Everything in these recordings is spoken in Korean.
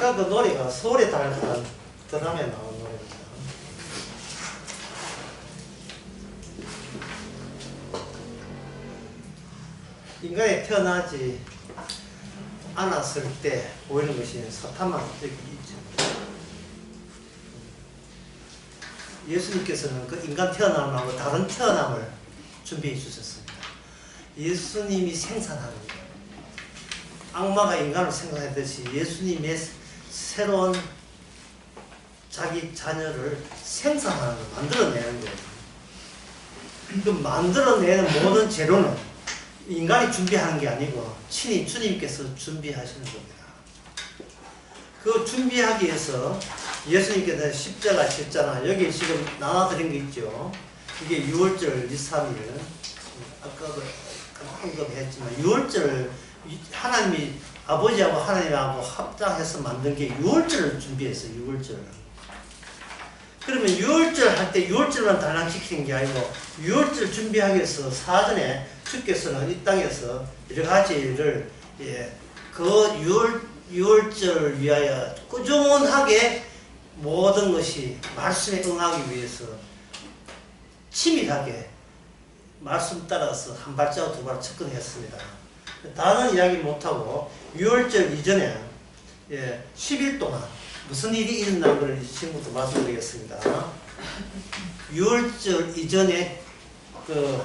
아까 그 노래가 서울의 달이라는 드라마에 나온 노래입니다. 인간이 태어나지 않았을 때 보이는 것이 사탄만 여기 있죠. 예수님께서는 그 인간 태어남하고 다른 태어남을 준비해 주셨습니다. 예수님이 생산하는 거예요. 악마가 인간을 생산했듯이 예수님의 새로운 자기 자녀를 생산하는 거, 만들어내는 거예요. 그 만들어내는 모든 재료는 인간이 준비하는 게 아니고 친히 주님께서 준비하시는 겁니다. 그 준비하기 위해서 예수님께서 십자가 졌잖아. 여기 지금 나눠드린 게 있죠. 이게 6월절 2, 3일 아까도 언급했지만 6월절 하나님이 아버지하고 하나님하고 합작해서 만든 게 6월절을 준비했어요. 6월절. 그러면 6월절 할 때 6월절만 달랑시키는 게 아니고 6월절 준비하기 위해서 사전에 주께서는 이 땅에서 여러 가지를 그 6월절을 위하여 꾸준하게 모든 것이 말씀에 응하기 위해서 치밀하게 말씀 따라서 한 발자국 두 발자국 접근했습니다. 다른 이야기 못하고 6월절 이전에 10일 동안 무슨 일이 일어난 걸 지금부터 말씀드리겠습니다. 6월절 이전에 그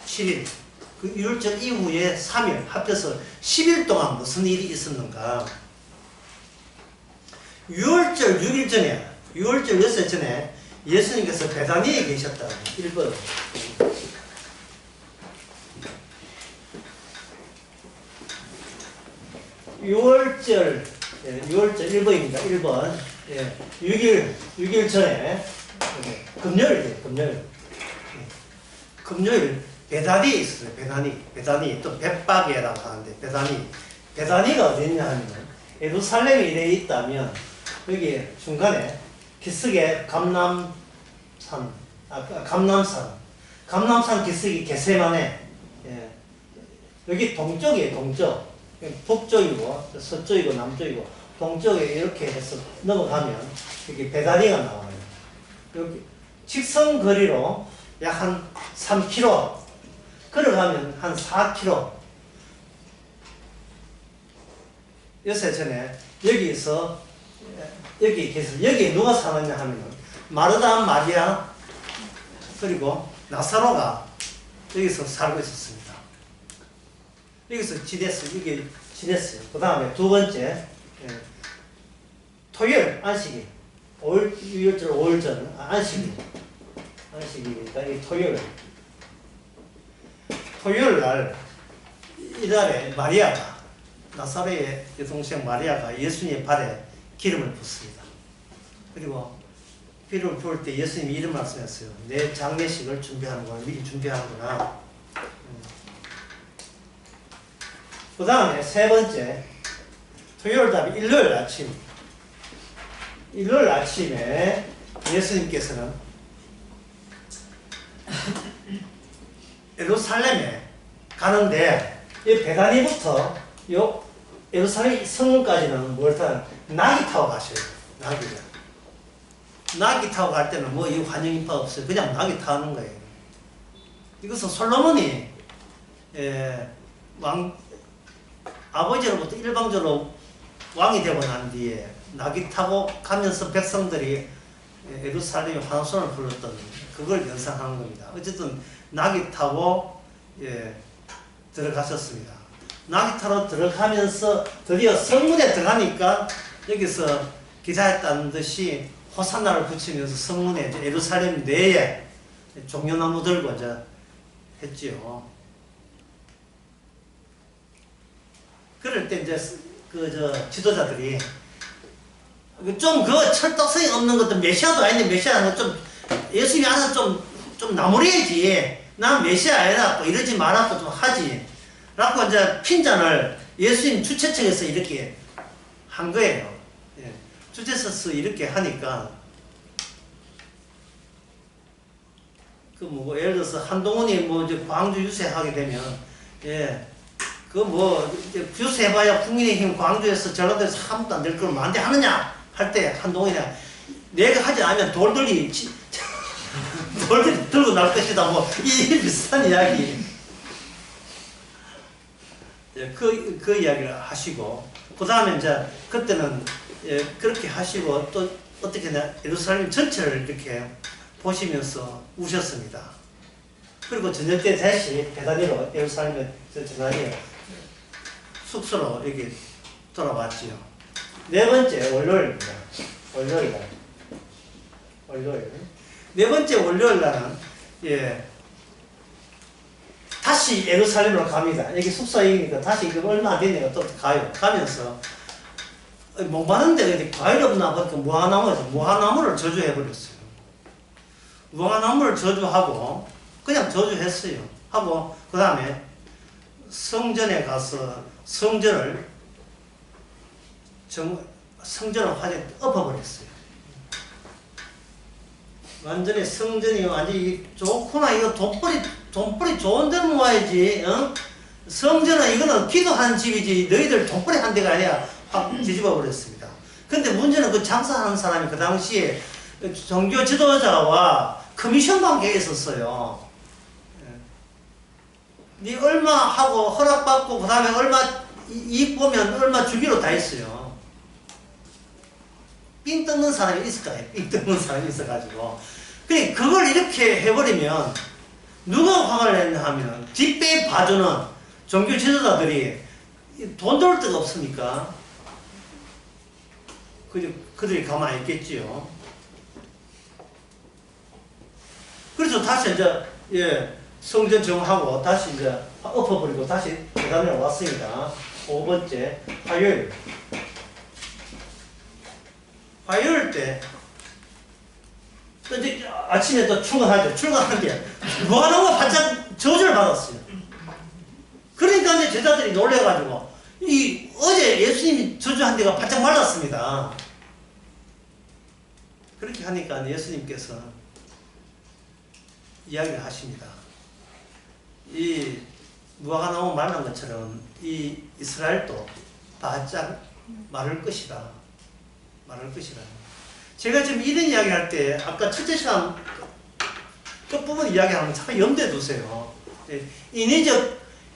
7일, 그 6월절 이후에 3일 합해서 10일 동안 무슨 일이 있었는가? 6월절 6일 전에, 6월절 6일 전에 예수님께서 베다니에 계셨다. 1번. 6월절 1번입니다. 1번. 6일 전에, 금요일. 금요일, 베다니에 있었어요. 베다니. 또 벳바게라고 하는데, 베다니가 어디냐 하면, 예루살렘에 이래 있다면, 여기 중간에 기슭에 감남산 기슭이 게세마네. 여기 동쪽이에요. 동쪽. 북쪽이고 서쪽이고 남쪽이고 동쪽에 이렇게 해서 넘어가면 여기 베다니가 나와요. 여기 직선 거리로 약 한 3km 걸어가면 한 4km. 요새 전에 여기서 여기 누가 사느냐 하면은 마르다 마리아 그리고 나사로가 여기서 살고 있었습니다. 여기서 지냈어요. 그 다음에 두 번째, 토요일, 안식일. 6월절 5일 전, 안식일이니까 이 토요일 날, 이달에 마리아가, 나사렛의 여동생 마리아가 예수님의 발에 기름을 붓습니다. 그리고 기름을 부을 때 예수님이 이런 말씀했어요. 내 장례식을 준비하는구나, 미리 준비하는구나. 그 다음에 세 번째, 토요일 다음에 일요일 아침에 예수님께서는 예루살렘에 가는데 이 베다니부터 요 예루살렘 성까지는 뭘 타는 낙이 타고 가셔요. 낙이 타고 갈 때는 뭐 이 환영인파 없어요. 그냥 낙이 타는 거예요. 이것은 솔로몬이 아버지로부터 일방적으로 왕이 되고 난 뒤에 낙이 타고 가면서 백성들이 예루살렘의 환호성을 불렀던 그걸 연상하는 겁니다. 어쨌든 낙이 타고 들어가셨습니다. 낙이 타러 들어가면서 드디어 성문에 들어가니까 여기서 기사했다는 듯이 호산나를 붙이면서 성문에 예루살렘 내에 종려나무 들고 이제 했지요. 그럴 때 이제 지도자들이 좀 철떡성이 없는 것도 메시아도 아닌데 메시아는 좀 예수님이 알아서 좀 나무래야지. 난 메시아 아니라 또 이러지 말라고 좀 하지. 라고 이제 핀잔을 예수님 주최측에서 이렇게 한 거예요. 주최측에서 이렇게 하니까 예를 들어서 한동훈이 이제 광주 유세하게 되면 그 뭐 이제 뷰스 해봐야 국민의힘 광주에서 전라도에서 아무도 안 될 걸 뭐 안 돼 하느냐 할 때 한동훈이야 내가 하지 않으면 돌들이 들고 날 것이다 뭐 이 비슷한 이야기 그 이야기를 하시고 그 다음에 이제 그때는 그렇게 하시고 또 어떻게 예루살렘 전체를 이렇게 보시면서 우셨습니다. 그리고 저녁 때 다시 베다니로 예루살렘에 전하니 숙소로 여기 돌아왔지요. 네 번째 월요일입니다. 월요일. 네 번째 월요일 날은 다시 예루살렘으로 갑니다. 여기 숙소이니까 다시 이거 얼마 안 되니까 또 가요. 가면서 목 마른데 과일이 없나 보니까 무화나무에서 무화나무를 저주해버렸어요. 무화나무를 저주하고 그냥 저주했어요. 하고 그 다음에 성전에 가서 성전을 완전히 엎어버렸어요. 완전히 성전이 완전히 좋구나. 이거 돈벌이 좋은 데 모아야지. 어? 성전은 이거는 기도하는 집이지 너희들 돈벌이 한 데가 아니야. 확 뒤집어 버렸습니다. 근데 문제는 그 장사하는 사람이 그 당시에 종교 지도자와 커미션 관계에 있었어요. 네 얼마 하고 허락받고 그 다음에 얼마 이익 보면 얼마 주기로 다 했어요. 삥 뜯는 사람이 있을까요? 삥 뜯는 사람이 있어가지고 그걸 이렇게 해버리면 누가 화가 냈냐 하면 뒷배 봐주는 종교 지도자들이 돈 벌 데가 없으니까 그들이 가만히 있겠지요. 그래서 다시 이제 성전 정하고 다시 이제 엎어버리고 다시 계단에 왔습니다. 5번째 화요일. 화요일 때 또 이제 아침에 또 출근하죠. 출근하는데 무화과나무가 반짝 저주를 받았어요. 그러니까 이제 제자들이 놀래가지고 어제 예수님이 저주한 데가 바짝 말랐습니다. 그렇게 하니까 예수님께서 이야기를 하십니다. 이 무화과나무 말란 것처럼 이 이스라엘도 바짝 마를 것이다. 마를 것이다. 제가 지금 이런 이야기할 때 아까 첫째 시간 끝부분 이야기하면 잠깐 염두에 두세요.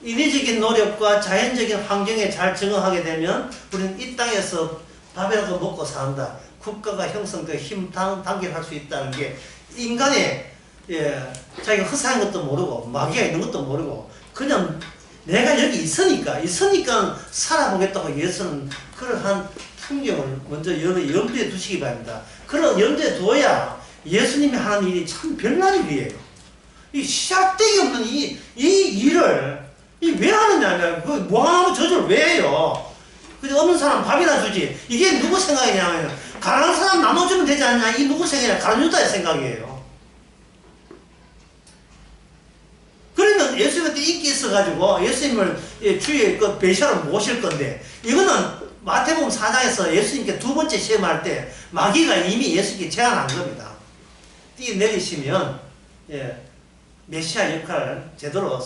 인위적인 노력과 자연적인 환경에 잘 적응하게 되면 우리는 이 땅에서 밥이라도 먹고 산다. 국가가 형성되어 힘 단결할 수 있다는 게 인간의 자기가 허사한 것도 모르고 마귀가 있는 것도 모르고 그냥 내가 여기 있으니까 살아보겠다고 예수는 그러한 풍경을 먼저 염두에 두시기 바랍니다. 그런 염두에 둬야 예수님이 하는 일이 참 별난 일이에요. 이 시작되기 없는 이 일을 왜 하느냐, 그 무화과나무 저주를 왜 해요? 그래서 없는 사람 밥이나 주지. 이게 누구 생각이냐면 가난한 사람 나눠주면 되지 않냐? 이 누구 생각이냐? 가룟유다의 생각이에요. 그러면 예수님한테 인기 있어가지고 예수님을 주의 그 베샤로 모실 건데 이거는 마태복음 4장에서 예수님께 두 번째 시험할 때 마귀가 이미 예수님께 제안한 겁니다. 뛰어내리시면 메시아 역할을 제대로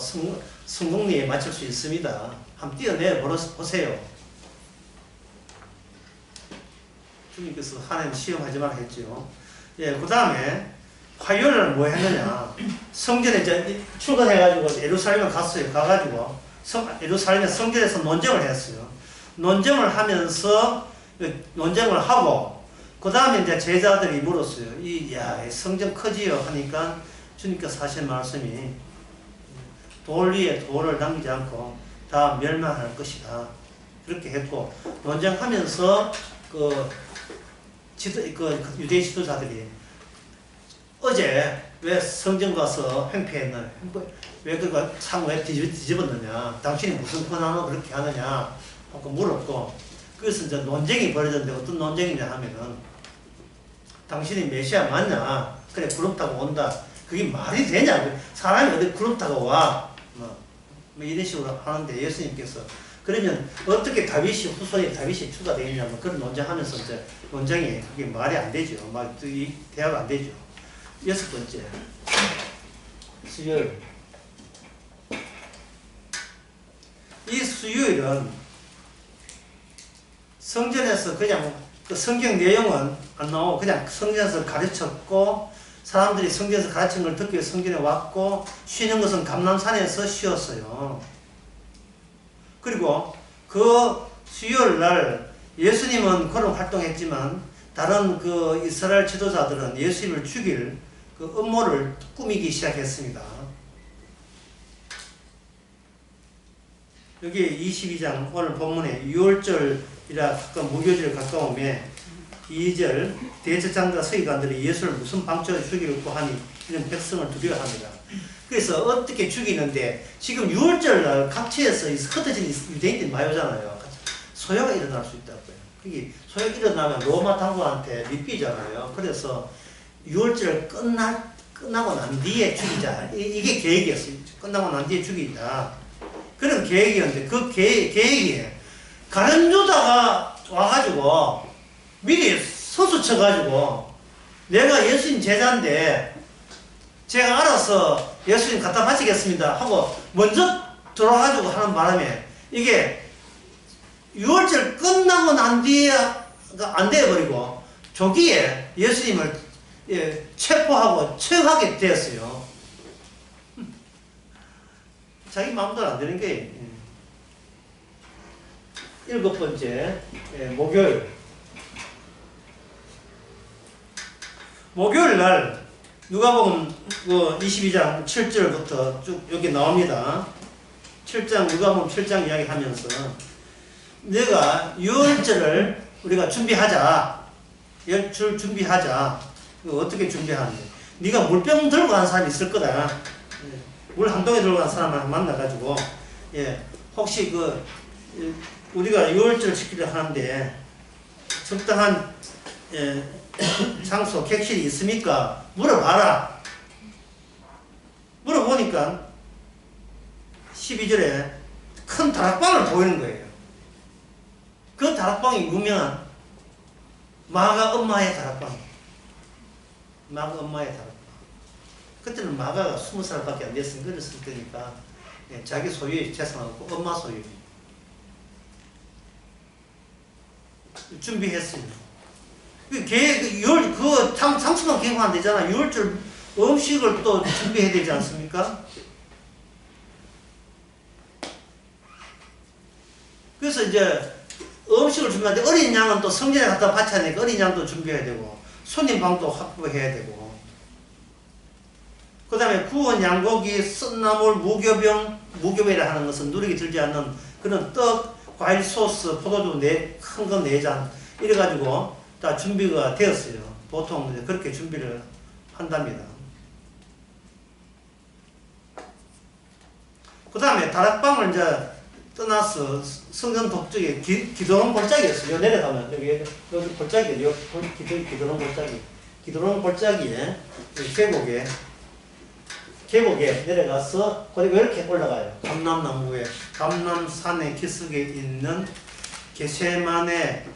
성공리에 맞출 수 있습니다. 한번 뛰어내보세요. 주님께서 하나님 시험하지 말라 했죠. 그 다음에 화요일날 뭐 했느냐. 성전에 이제 출근해가지고 예루살렘에 갔어요. 가가지고 예루살렘 성전에서 논쟁을 했어요. 논쟁을 하면서 논쟁을 하고 그 다음에 이제 제자들이 물었어요. 성전 크지요? 하니까 주님께서 하신 말씀이 돌 위에 돌을 남기지 않고 다 멸망할 것이다. 그렇게 했고 논쟁하면서 유대인 지도자들이 어제 왜 성전 가서 횡패했느냐? 왜 그거 창고에 뒤집었느냐? 당신이 무슨 권한으로 그렇게 하느냐? 하고 물었고, 그래서 이제 논쟁이 벌어졌는데 어떤 논쟁이냐 하면은 당신이 메시아 맞냐? 그래, 구름 타고 온다. 그게 말이 되냐? 사람이 어디 구름 타고 와? 뭐 이런 식으로 하는데 예수님께서 그러면 어떻게 후손이 다윗이 추가되겠냐면 그런 논쟁하면서 이제 논쟁이 그게 말이 안 되죠. 이 대화가 안 되죠. 6번째. 수요일. 이 수요일은 성전에서 그냥 그 성경 내용은 안 나오고 그냥 성전에서 가르쳤고 사람들이 성전에서 가르친 걸 듣기 위해서 성전에 왔고 쉬는 것은 감람산에서 쉬었어요. 그리고 그 수요일 날 예수님은 그런 활동했지만 다른 그 이스라엘 지도자들은 예수님을 죽일 그 음모를 꾸미기 시작했습니다. 여기 22장 오늘 본문에 6월절이라 무교절 가까움에 2절 대제사장과 서기관들이 예수를 무슨 방법으로 죽이려고 하니 이런 백성을 두려워합니다. 그래서 어떻게 죽이는데 지금 6월절 날 각지에서 흩어진 유대인들이 많이 오잖아요. 소요가 일어날 수 있다고요. 그게 소요가 일어나면 로마 당국한테 밑비잖아요. 그래서 6월절 끝나고 난 뒤에 죽이자. 이게 계획이었어요. 끝나고 난 뒤에 죽이자. 그런 계획이었는데 그 계획이 가룟유다가 와가지고 미리 선수 쳐가지고 내가 예수님 제자인데 제가 알아서 예수님 갖다 바치겠습니다 하고 먼저 들어와가지고 하는 바람에 이게 6월절 끝나고 난 뒤에가 안 돼버리고 조기에 예수님을 체포하고 처형하게 되었어요. 자기 마음대로 안 되는 게 7번째 목요일. 목요일 날 누가복음 22장 7절부터 쭉 여기 나옵니다. 7장 누가복음 7장 이야기하면서 내가 유월절을 우리가 준비하자. 열줄 준비하자. 어떻게 준비하는데? 네가 물병 들고 간 사람이 있을 거다. 물 한 동에 들고 간 사람을 만나가지고 혹시 우리가 유월절을 지키려 하는데 적당한 장소, 객실이 있습니까? 물어봐라. 물어보니까 12절에 큰 다락방을 보이는 거예요. 그 다락방이 유명한 마가 엄마의 다락방. 마가 엄마의 다락방. 그때는 마가가 20살밖에 안 됐으니까 그랬을 때니까 자기 소유의 재산은 없고 엄마 소유. 준비했어요. 장수만 계획하면 안 되잖아. 6월절 음식을 또 준비해야 되지 않습니까? 그래서 이제 음식을 준비하는데 어린 양은 또 성전에 갖다 바쳐야 되니까 어린 양도 준비해야 되고 손님방도 확보해야 되고 그 다음에 구운 양고기, 썬나물, 무교병이라 하는 것은 누리기 들지 않는 그런 떡, 과일 소스, 포도주 큰 거 4잔 이래가지고 다 준비가 되었어요. 보통 그렇게 준비를 한답니다. 그 다음에 다락방을 이제 떠나서 성전 북쪽에 기도론 골짜기였어요. 내려가면 여기 골짜기에 기도론 골짜기. 기도론 골짜기에 계곡에 내려가서 그리고 이렇게 올라가요. 감람나무에 감람산의 기슭에 있는 게세마네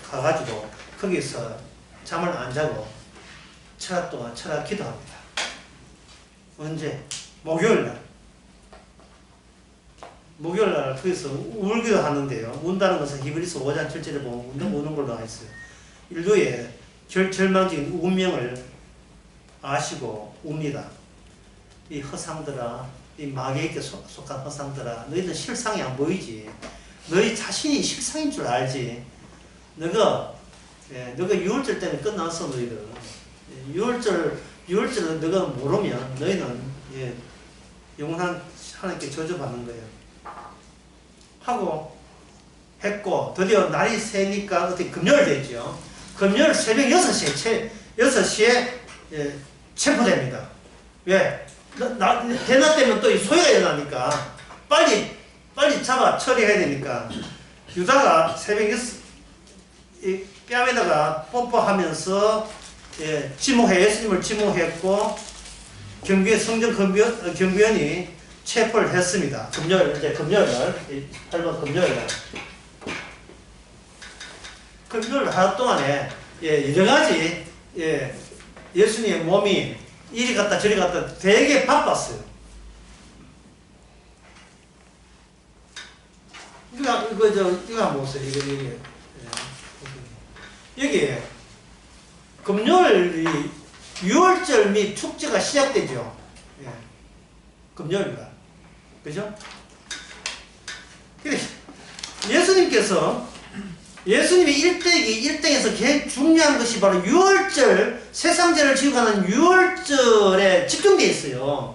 가가지고 거기서 잠을 안 자고 철학 동안 철학 기도합니다. 언제? 목요일날 거기서 울기도 하는데요. 운다는 것은 히브리서 5장 7절에 보면 우는 걸로 나와 있어요. 인류의 절망적인 운명을 아시고 웁니다. 이 허상들아, 이 마귀에게 속한 허상들아, 너희들 실상이 안 보이지. 너희 자신이 실상인 줄 알지. 너가 6월절 때문에 끝났어. 너희들 6월절을 너가 모르면 너희는 영원한 하나님께 저주받는 거예요. 하고 했고 드디어 날이 새니까 어떻게 금요일 됐죠. 금요일 새벽 6시에 체포됩니다. 왜? 대낮 되면 또 소요가 일어나니까 빨리 잡아 처리해야 되니까 유다가 새벽 6시 뺨에다가 뽀뽀하면서 예수님을 지목했고 성전 경비원이 체포를 했습니다. 금요일날 8번 금요일날 하루 동안에 여러가지 예수님의 몸이 이리 갔다 저리 갔다 되게 바빴어요. 이거 한번 보세요. 여기 금요일이 유월절 및 축제가 시작되죠. 예. 금요일날. 그죠? 그래, 예수님이 일대에서 제일 중요한 것이 바로 유월절, 세상제를 지어가는 유월절에 집중되어 있어요.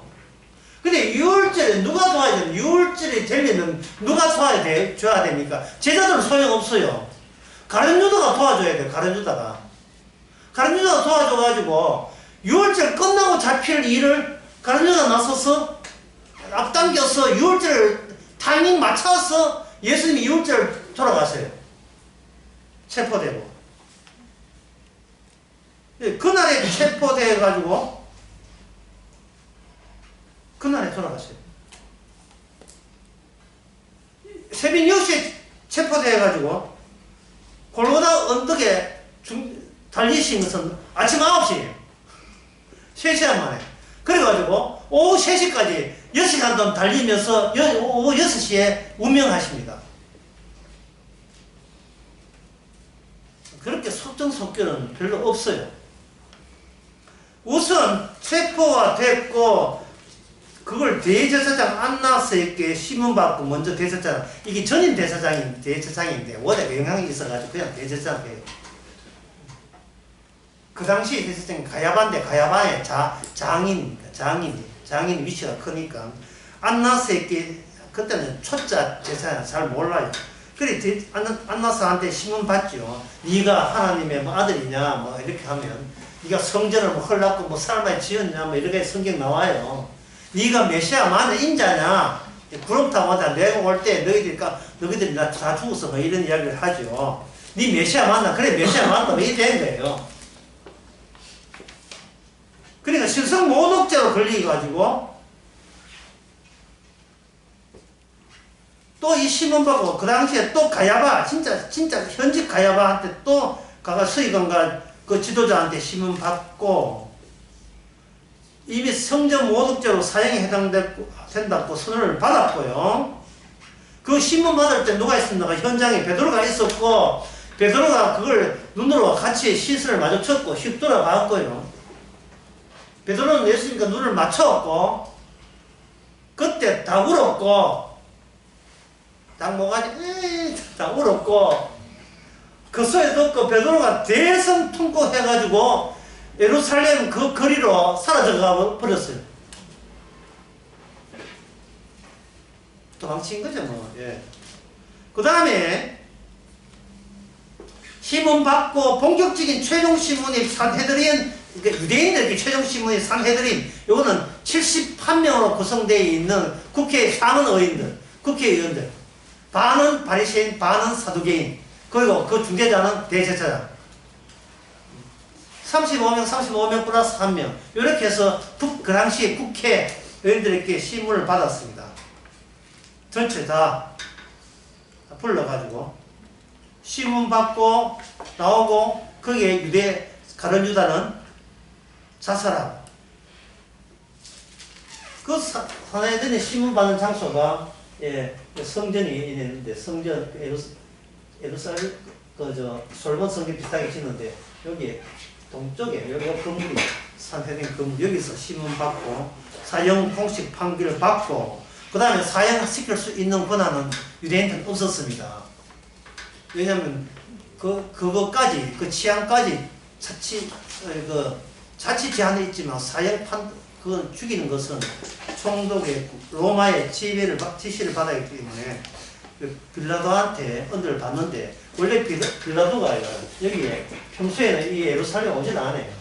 근데 유월절에 누가 도와야 됩니까? 유월절이 되려면 누가 줘야 됩니까? 제자들은 소용없어요. 가룟 유다가 도와줘야 돼요. 가룟 유다가 도와줘가지고 유월절 끝나고 잡힐 일을 가룟 유다가 나서서 앞당겨서 유월절을 타이밍 맞춰서 예수님이 유월절 돌아가세요. 체포되고. 그날에 체포돼가지고 그날에 돌아가세요. 새벽 6시에 체포돼가지고 골고다 언덕에 달리신 것은 아침 9시에요. 3시간 만에. 그래가지고 오후 3시까지 6시간 동안 달리면서 오후 6시에 운명하십니다. 그렇게 속전속결은 별로 없어요. 우선 체포가 됐고 그걸 대제사장 안나스에게 신문받고 먼저 대제사장, 이게 전임 대제사장인데 원래 영향이 있어가지고 그냥 대제사장이에요. 그 당시 대제사장이 가야바인데 가야바의 장인이 위치가 크니까 안나스에게 그때는 초짜 제사장 잘 몰라요. 그래 안나스한테 신문 받죠. 네가 하나님의 아들이냐 뭐 이렇게 하면 네가 성전을 뭐 헐났고 뭐 사람이 지었냐 뭐 이렇게 성경 나와요. 네가 메시아 만의 인자냐? 구름 타고 오자 내가 올 때 너희들이 나 다 죽었어 뭐 이런 이야기를 하죠. 네 메시아 만나. 그래 메시아 만나 왜 이래 된 거예요. 그러니까 신성모독죄로 걸리가지고 또 이 신문 받고 그 당시에 또 가야바 진짜 현직 가야바한테 또 가가 서기관과 그 지도자한테 신문 받고 이미 성전 모독죄로 사형에 해당된다고 선언을 받았고요. 그 신문 받을 때 누가 있었는가? 현장에 베드로가 있었고 베드로가 그걸 눈으로 같이 시선을 마주쳤고 휙 돌아봤고요. 베드로는 예수님과 눈을 맞췄고 그때 다 울었고 딱 뭐가지 다 울었고 그 소리 듣고 베드로가 대성통곡해가지고 예루살렘 그 거리로 사라져가 버렸어요. 도망친 거죠 뭐. 예. 그 다음에 신문 받고 본격적인 최종 신문이 산헤드린, 그러니까 유대인들에게 최종 신문이 산헤드린, 요거는 71명으로 구성되어 있는 국회 상원의원들, 국회의원들, 반은 바리새인, 반은 사두개인, 그리고 그 중재자는 대제사장. 35명 플러스 1명. 이렇게 해서 그 당시에 국회의원들에게 신문을 받았습니다. 전체 다 불러가지고 신문 받고 나오고 거기에 가룟 유다는 자살하고 그 산헤드린에 신문 받는 장소가 성전이 있는데 성전 예루살렘 솔몬 성전 비슷하게 짓는데 여기 동쪽에 여기가 건물이 산헤드린 건물 여기서 신문 받고 사형 공식 판결을 받고 그 다음에 사형시킬 수 있는 권한은 유대인들은 없었습니다. 왜냐하면 그거까지 그 취향까지 자치 제한이 있지만 사형 그건 죽이는 것은 총독의 로마의 지시를 받아야 하기 때문에 빌라도한테 언들을 받는데 원래 빌라도가 여기에 평소에는 이 예루살렘 오질 않아요.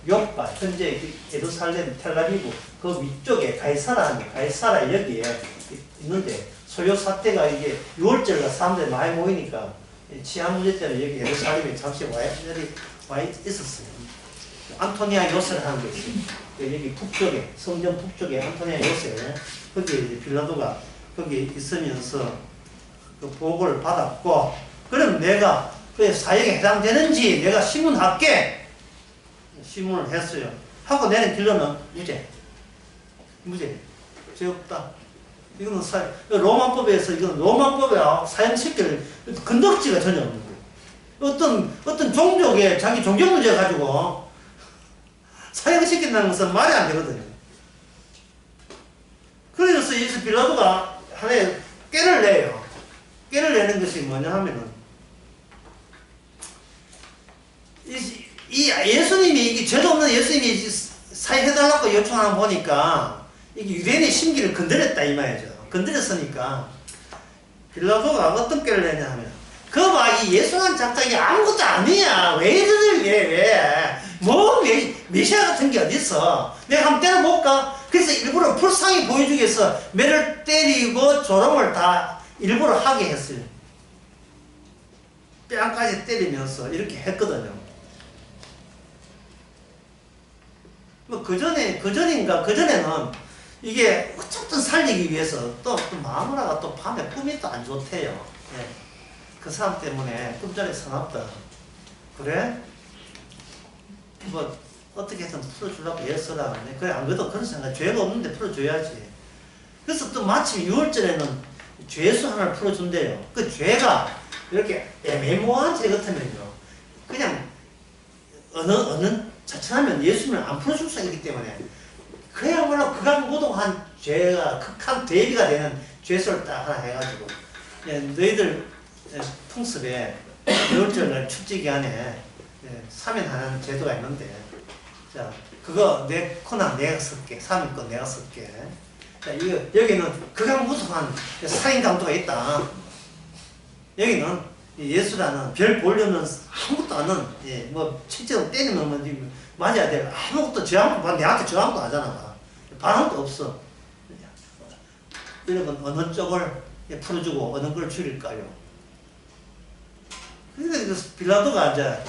요파 현재 예루살렘 텔라비브 그 위쪽에 가이사라 여기에 있는데 소요 사태가 이게 6월절과 사람들이 많이 모이니까 치안 문제 때문에 여기 예루살렘에 잠시 와 있었어요. 안토니아 요새를 하는 게 있어요. 여기 북쪽에 성전 북쪽에 안토니아 요새 거기 빌라도가 거기 있으면서 그 보고를 받았고 그럼 내가 그 사형에 해당되는지 내가 신문할게. 신문을 했어요. 하고 내는 결론은 무죄. 죄 없다. 이거는 로마법에서 이건 로마법에 사형시킬 건덕지가 전혀 없는 거예요. 어떤 종족의 자기 종교 문제 가지고 사형시킨다는 것은 말이 안 되거든요. 그래서 예수 빌라도가 하나의 꾀를 내요. 꾀를 내는 것이 뭐냐 하면은 이 예수님이 이게 죄도 없는 예수님이 사해달라고 요청하는 거 보니까 이게 유대인의 심기를 건드렸다 이 말이죠. 건드렸으니까 빌라도가 어떤 꾀를 내냐 하면 그봐 이 예수란 작작이 아무것도 아니야. 왜 이러니 뭐 메시아 같은 게 어딨어. 내가 한번 때려볼까? 그래서 일부러 불쌍히 보여주기 위해서 매를 때리고 조롱을 다 일부러 하게 했어요. 뺨까지 때리면서 이렇게 했거든요. 뭐 그전에는 이게 어쨌든 살리기 위해서 또 마누라가 또 밤에 꿈이 또 안 좋대요. 예. 그 사람 때문에 꿈자리 사납다. 그래? 뭐 어떻게 해서 풀어주려고 애써라. 그래 안 그래도 그런 생각 죄가 없는데 풀어줘야지. 그래서 또 마침 6월절에는 죄수 하나를 풀어준대요. 그 죄가 이렇게 애매모호한 죄 같으면요 그냥 어느 자칫하면 예수님을 안 풀어줄 수 있기 때문에 그야말로 극악무도한 죄가 극한 대비가 되는 죄수를 딱 하나 해가지고 너희들 풍습에 6월절 축제기간에 사면하는 제도가 있는데 자 그거 내 코나 내가 쓸게. 3일 내가 쓸게. 자 여기는 극악무도한 살인 강도가 있다. 여기는 예수라는 별 보려는 아무것도 않는 뭐 실제로 때리면 뭐 맞아야 돼. 아무것도 저항도 내한테 저항도 하잖아. 반항도 없어. 여러분 어느 쪽을 풀어주고 어느 걸 줄일까요? 그러니까 빌라도가 이제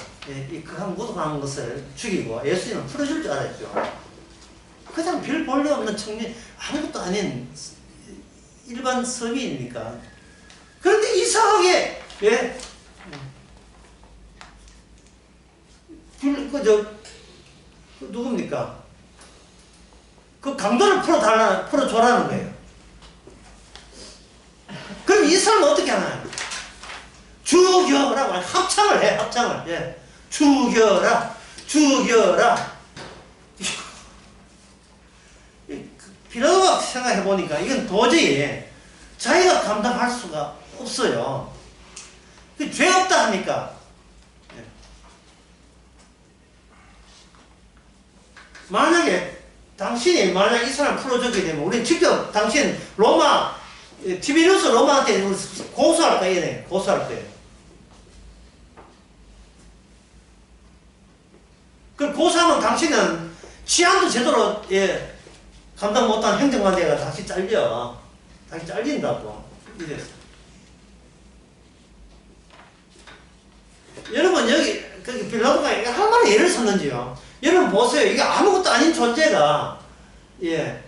이 극악무도한 것을 죽이고 예수님은 풀어줄 줄 알았죠. 그냥 별 볼일 없는 청년 아무것도 아닌 일반 서민이니까. 그런데 이상하게 누굽니까? 그 강도를 풀어줘라는 거예요. 그럼 이 사람은 어떻게 하나요? 죽여라고 합창을 해, 합창을. 죽여라. 빌라도가 생각해보니까 이건 도저히 자기가 감당할 수가 없어요. 죄 없다 하니까. 만약에 당신이 만약 이 사람 풀어주게 되면 우리 직접 당신 로마 티베리우스 로마한테 고소할 거예요. 고소할 거예요. 그 고소하면 당신은 치안도 제대로 감당 못한 행정관대가 다시 잘려. 다시 잘린다고. 이랬어. 여러분 여기 빌라도가 얼마나 예를 썼는지요. 여러분 보세요. 이게 아무것도 아닌 존재가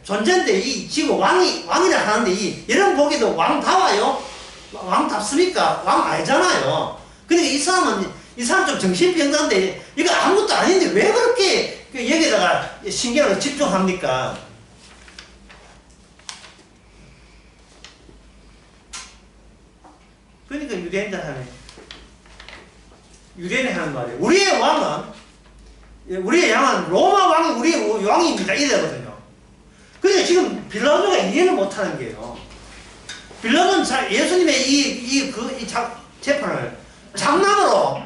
존재인데 이 지금 왕이라 하는데 여러분 보기도 왕다워요? 왕답습니까? 왕 아니잖아요. 그러니까 이 사람 좀 정신병자인데 이거 아무것도 아닌데 왜 그렇게 여기다가 신경을 집중합니까? 그러니까 유대인이 하는 말이에요. 우리의 양은 로마 왕이 우리의 왕입니다. 이래거든요. 그러니까 지금 빌라도가 이해를 못하는 게요. 빌라도는 예수님의 이 재판을 장난으로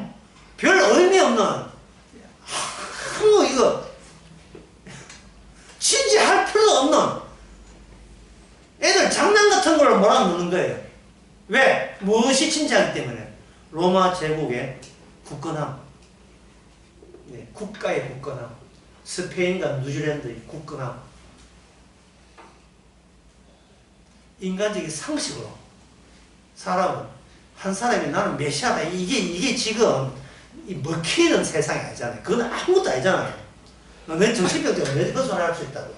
별 의미 없는 아무 이거 진지할 필요도 없는 애들 장난 같은 걸 몰아넣는 거예요. 왜? 무엇이 진지하기 때문에 로마 제국의 굳건함, 국가의 굳건함, 스페인과 뉴질랜드의 굳건함, 인간적인 상식으로 한 사람이 나는 메시아다. 이게 지금 먹히는 세상이 아니잖아요. 그건 아무것도 아니잖아요. 내 정신병자가 왜 그런 소리 할 수 있다고요.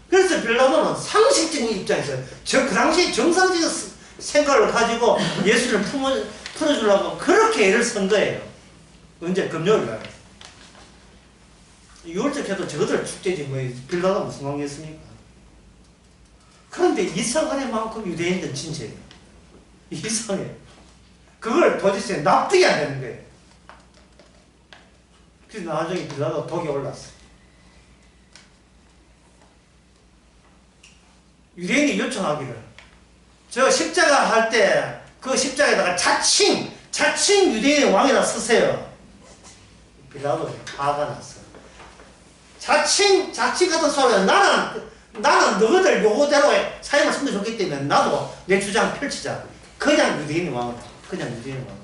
그래서 빌라도는 상식적인 입장에서 그 당시 정상적인 생각을 가지고 예수를 풀어주려고 그렇게 애를 쓴 거예요. 언제? 금요일날. 6월절 해도 저들 축제지 뭐 빌라도가 무슨 관계였습니까? 그런데 이상하게만큼 유대인들은 진짜예요. 이상해. 그걸 도대체 납득이 안 되는 거예요. 그래서 나중에 빌라도 독이 올랐어. 유대인이 요청하기를, 저 십자가 할 때 그 십자가에다가 자칭 유대인의 왕이라 쓰세요. 빌라도 화가 났어. 자칭 같은 소리야. 나는 너희들 요거대로 사형을 선도 좋기 때문에 나도 내 주장 펼치자. 그냥 유대인의 왕을, 그냥 유대인의 왕을.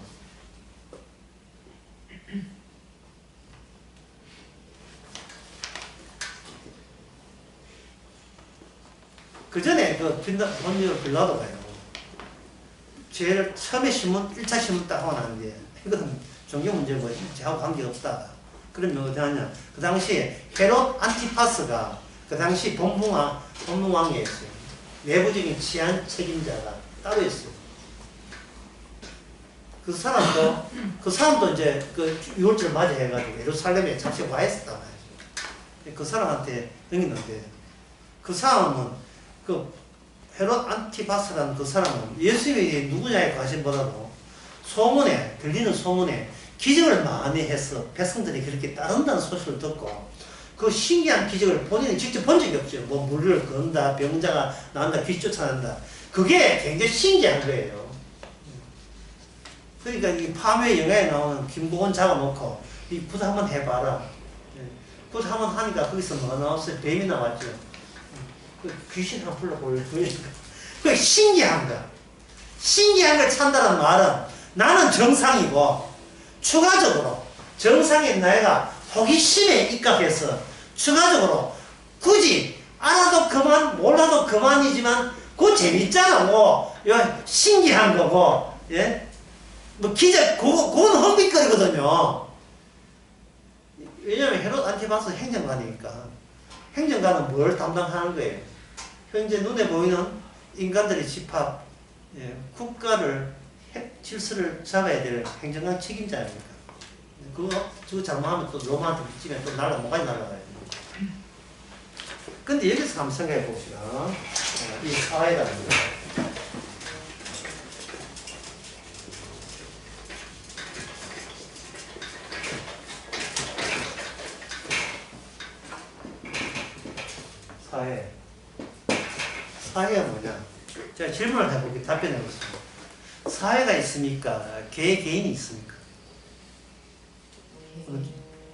그 전에 그 본디오 빌라도가요. 제일 처음에 1차 신문 딱 하고 나는데, 이건 종교 문제고, 저하고 관계없다. 그러면 어떻게 하냐. 그 당시에 헤롯 안티파스가 그 당시 본붕왕이었어요. 내부적인 치안 책임자가 따로 있어요. 그 사람도 이제 그 6월절 맞이해가지고 예루살렘에 잠시 와 있었단 말이죠. 그 사람한테 등기는데, 그 사람은 그 헤롯 안티파스라는 그 사람은 예수님이 누구냐에 관심보다도 들리는 소문에 기적을 많이 해서 백성들이 그렇게 따른다는 소식을 듣고, 그 신기한 기적을 본인이 직접 본 적이 없죠. 뭐 물을 건다, 병자가 나온다, 귀 쫓아낸다. 그게 굉장히 신기한 거예요. 그러니까 이 파묘의 영화에 나오는 김고은 잡아놓고 이 굿 한번 해봐라. 굿 한번 하니까 거기서 뭐가 나왔어요? 뱀이 나왔죠. 그 귀신 한번 불러보니까 그게 신기한 거야. 신기한 걸 찬다는 말은 나는 정상이고 추가적으로 정상인 나이가 호기심에 입각해서 추가적으로 굳이 알아도 그만 몰라도 그만이지만 그거 재밌잖아. 뭐 신기한 거고, 예? 뭐 기적 그건 헛짓거리거든요. 왜냐면 헤롯 안티파스 행정관이니까. 행정관은 뭘 담당하는 거예요? 현재 눈에 보이는 인간들의 집합, 예, 국가를 질서를 잡아야 될 행정관 책임자 아닙니까? 그거 잘못하면 또 로마한테 붙이면 또 뭐가 날아가요. 근데 여기서 한번 생각해 봅시다. 이 사회라는 거. 사회가 뭐냐? 제가 질문을 해볼게요. 답변해 보겠습니다. 사회가 있습니까? 개인이 있습니까?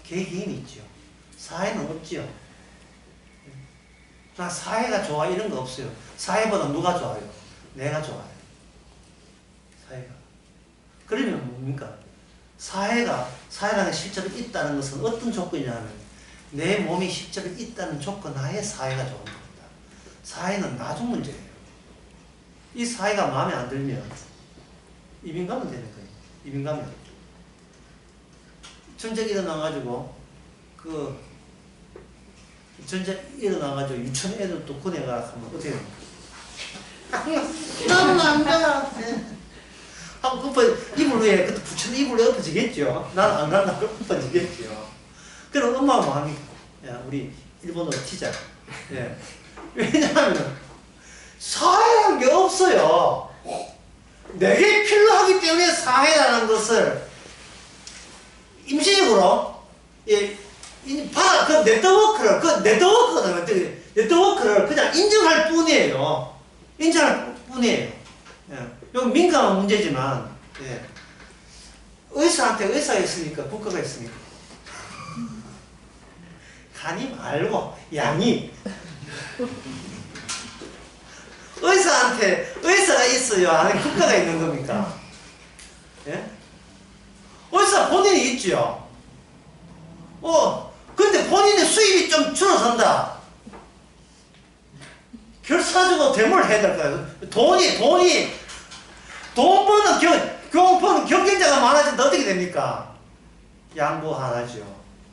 개인이 있죠. 사회는 없지요. 나 사회가 좋아 이런 거 없어요. 사회보다 누가 좋아요? 내가 좋아요. 사회가. 그러면 뭡니까? 사회라는 실제로 있다는 것은 어떤 조건이냐면 내 몸이 실제로 있다는 조건 하에 사회가 좋은 겁니다. 사회는 나중 문제예요. 이 사회가 마음에 안 들면 이민 가면 되는 거예요. 이민 가면. 전쟁 일어나가지고 유치원 애들 또 군에 가라 하면 어떻게 됩니까? 나는 안 가. 하고 이불 위에 그때 부처는 이불 위에 엎어지겠죠. 나는 안 간다고 엎어지겠죠. 그럼 엄마가 뭐 합니까? 야, 우리 일본어로 튀자. 예. 왜냐하면 사회라는 게 없어요. 내게 필요하기 때문에 사회라는 것을 임시적으로 그 네트워크를 그냥 인정할 뿐이에요. 인정할 뿐이에요. 예. 이건 민감한 문제지만, 예. 의사한테 의사가 있습니까? 국가가 있습니까? 간이 말고 양이. 의사한테 의사가 있어요? 아니 국가가 있는 겁니까? 예? 의사 본인이 있죠. 근데 본인의 수입이 좀 줄어든다. 결사적으로 대모를 해야 될까요? 돈 버는 경쟁자가 많아진다. 어떻게 됩니까? 양보 하나죠.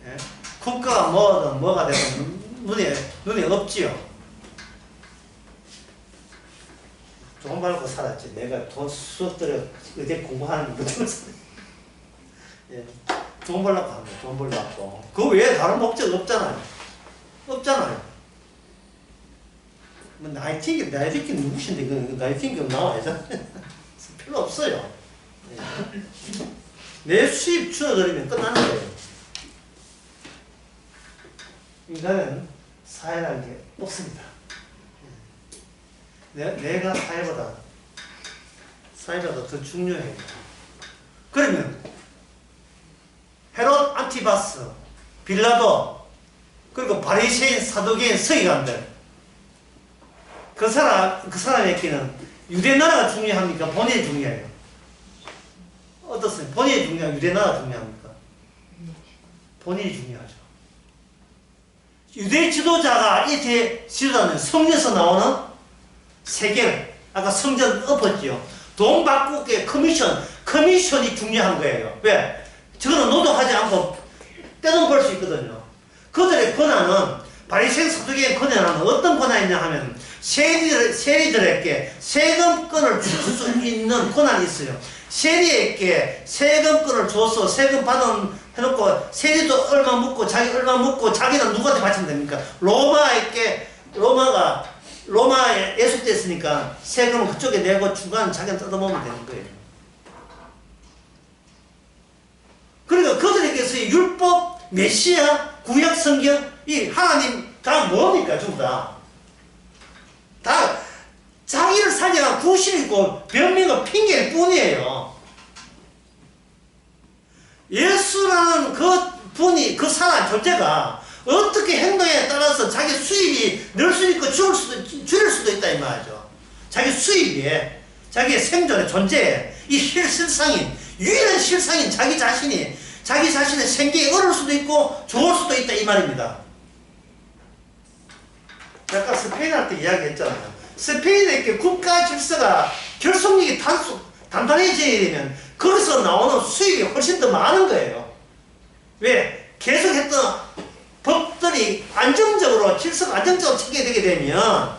예? 국가가 뭐가 되면 눈에 없지요. 돈 벌고 살았지. 내가 수업 들여 의대 공부하는 거 예. 돈 벌려고 하는 거야. 돈 벌려고. 그 외에 다른 목적 없잖아요. 뭐 나이팅게 누구신데 그 나이팅게 나와야죠. 필요 없어요. 내 수입 줄어들면 끝나는 거예요. 인간은 사회라는 게 없습니다. 내가 사회보다 더 중요해요. 그러면 헤롯 안티바스, 빌라도, 그리고 바리새인, 사두개인, 서기관들, 그 사람에게는 유대 나라가 중요합니까? 본인이 중요해요. 어떻습니까? 본인이 중요하고 유대 나라가 중요합니까? 본인이 중요하죠. 유대 지도자가 이 지도자는 성경에서 나오는 세계를 아까 성전 엎었지요. 돈 바꾸기 커미션이 중요한 거예요. 왜? 저거는 노동하지 않고 떼돈 벌 수 있거든요. 그들의 권한은 바리새인 사두개의 권한은 어떤 권한이냐 하면 세리들에게 세금권을 줄 수 있는 권한이 있어요. 세리에게 세금권을 줘서 세금 해놓고 세리도 얼마 묻고 자기 얼마 묻고 자기는 누구한테 바치면 됩니까? 로마에 예속됐으니까 세금은 그쪽에 내고 중간은 자기는 뜯어먹으면 되는 거예요. 그러니까 그들에게서의 율법, 메시아, 구약 성경, 이 하나님 다 뭡니까? 전부 다 자기를 살려간 구실이고 변명과 핑계일 뿐이에요. 예수라는 그 사람 존재가 어떻게 행동에 따라서 자기 수입이 늘 수 있고 줄일 수도 있다 이 말이죠. 자기 수입에, 자기의 생존의 존재에 이 유일한 실상인 자기 자신의 생계에 어려울 수도 있고 좋을 수도 있다 이 말입니다. 아까 스페인 할 때 이야기했잖아요. 스페인의 국가 질서가 결속력이 단단해져야 되면 거기서 나오는 수익이 훨씬 더 많은 거예요. 왜? 계속했던 법들이 질서가 안정적으로 체계되게 되면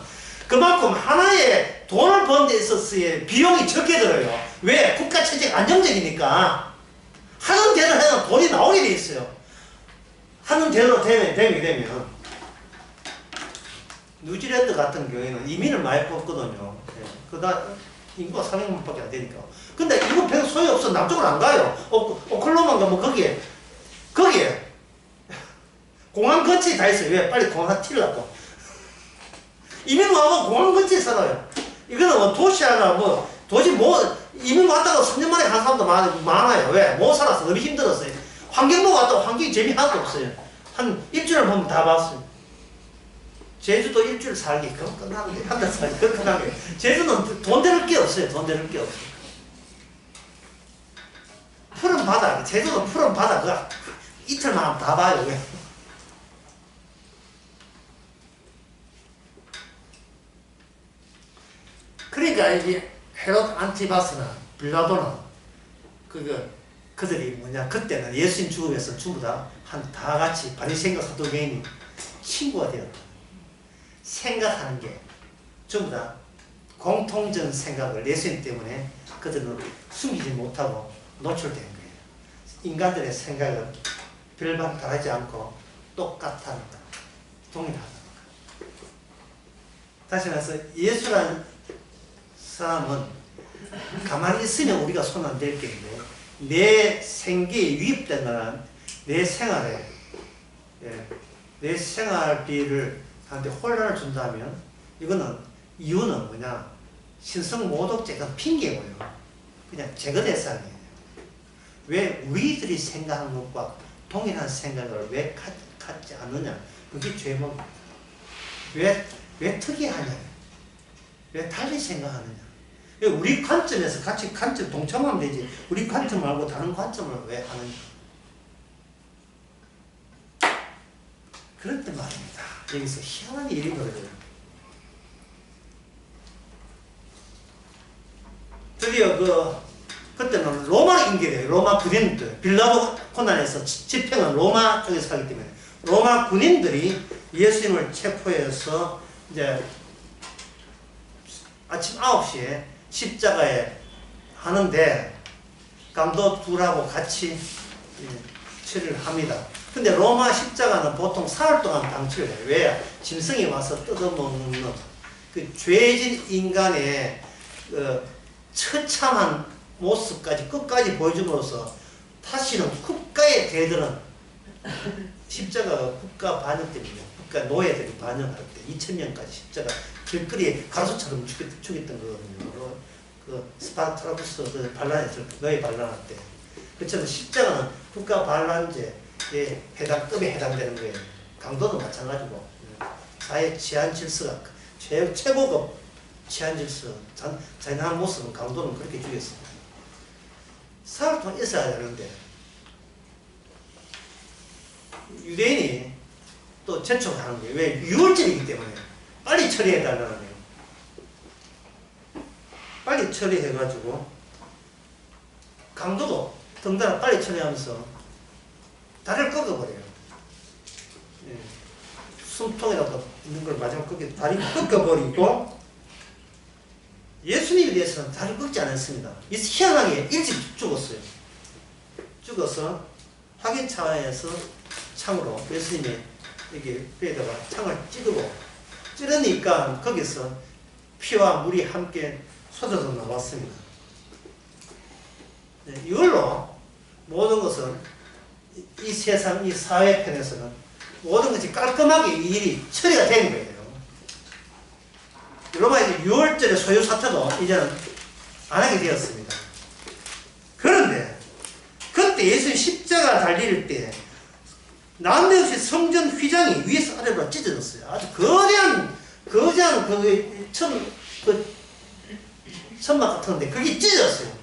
그만큼 하나의 돈을 버는 데 있어서의 비용이 적게 들어요. 왜? 국가 체제가 안정적이니까 하는 대로 해야 돈이 나오게 돼 있어요. 하는 대로 되게 되면 뉴질랜드 같은 경우에는 이민을 많이 뽑거든요. 그다 인구가 400만밖에 안 되니까. 근데 이거 별 소용없어. 남쪽으로 안 가요. 오클라호마 가면 거기에 공항 근처에 다 있어요. 왜? 빨리 공항 튀려고. 이민 와서 공항 근처에 살아요. 이거는 뭐 도시하나 이민 왔다가 3년 만에 간 사람도 많아요. 왜? 못 살아서 너무 힘들었어요. 환경 보고 왔다가 환경이 재미 하나도 없어요. 한 일주일 보면 다 봤어요. 제주도 일주일 살기 그럼 끝나는 게 한 달 살기 그럼 끝나는 게 제주는 돈 대를 게 없어요. 푸른 바다, 제주도 푸른 바다 그거 이틀만 하면 다 봐요. 왜? 그러니까 이제 헤롯 안티바스나 빌라도는 그들이 그때는 예수님 죽음에서 전부 다 같이 바리새인과 사두개인이 친구가 되었다. 생각하는 게 전부 다 공통적 생각을 예수님 때문에 그들은 숨기지 못하고 노출된 거예요. 인간들의 생각은 별반 다르지 않고 똑같다는 것, 동일하다는 것. 다시 말해서 예수라는 사람은 가만히 있으면 우리가 손 안 댈 게 있는데 내 생계에 유입된다는 내 생활비를 한테 혼란을 준다면 이유는 뭐냐? 신성모독죄가 핑계고요. 그냥 제거됐어야 해요. 왜 우리들이 생각하는 것과 동일한 생각을 왜 갖지 않느냐? 그게 죄목입니다. 왜 특이하냐? 왜 달리 생각하느냐? 왜 우리 관점에서 같이 관점 동참하면 되지. 우리 관점 말고 다른 관점을 왜 하느냐? 그럴 때 말입니다. 여기서 희한한 일이 벌어져요. 드디어 그때는 로마 인계래요. 로마 군인들. 빌라도 고난에서 집행은 로마 쪽에서 하기 때문에 로마 군인들이 예수님을 체포해서 이제 아침 9시에 십자가에 하는데 감독 둘하고 같이 처리를 합니다. 근데 로마 십자가는 보통 사흘 동안 방치를 해요. 왜? 짐승이 와서 뜯어먹는 그 죄진 인간의 처참한 모습까지 끝까지 보여줌으로써 다시는 국가의 대들은 십자가가 국가 반역 때문에 국가 노예들이 반역할 때 2000년까지 십자가 길거리에 가수처럼 죽였던 거거든요. 그 스파르타쿠스 그 반란했을 때, 노예 반란할 때. 그처럼 십자가는 국가 반란죄에 급에 해당되는 거예요. 강도도 마찬가지고 사회 치안 질서가 최고급 치안 질서 잔인한 모습은 강도는 그렇게 죽였습니다. 사흘 동안 있어야 되는데 유대인이 또 재촉하는 거예요. 왜? 6월절이기 때문에 빨리 처리해달라는 거예요. 빨리 처리해가지고 강도도 덩달아 빨리 처리하면서 다리를 꺾어버려요. 예. 숨통에다가 있는 걸 마지막 다리 꺾어버리고 예수님에 대해서는 다리를 꺾지 않았습니다. 희한하게 일찍 죽었어요. 죽어서 확인차에서 창으로 예수님의 여기 배에다가 창을 찌르니까 거기서 피와 물이 함께 쏟아져 나왔습니다. 네, 이걸로 모든 것은 이 세상, 이 사회편에서는 모든 것이 깔끔하게 이 일이 처리가 된 거예요. 로마 이제 6월절의 소요 사태도 이제는 안 하게 되었습니다. 그런데 그때 예수님 십자가 달릴 때 남대없이 성전 휘장이 위에서 아래로 찢어졌어요. 아주 거대한 천막 같은데 그게 찢어졌어요.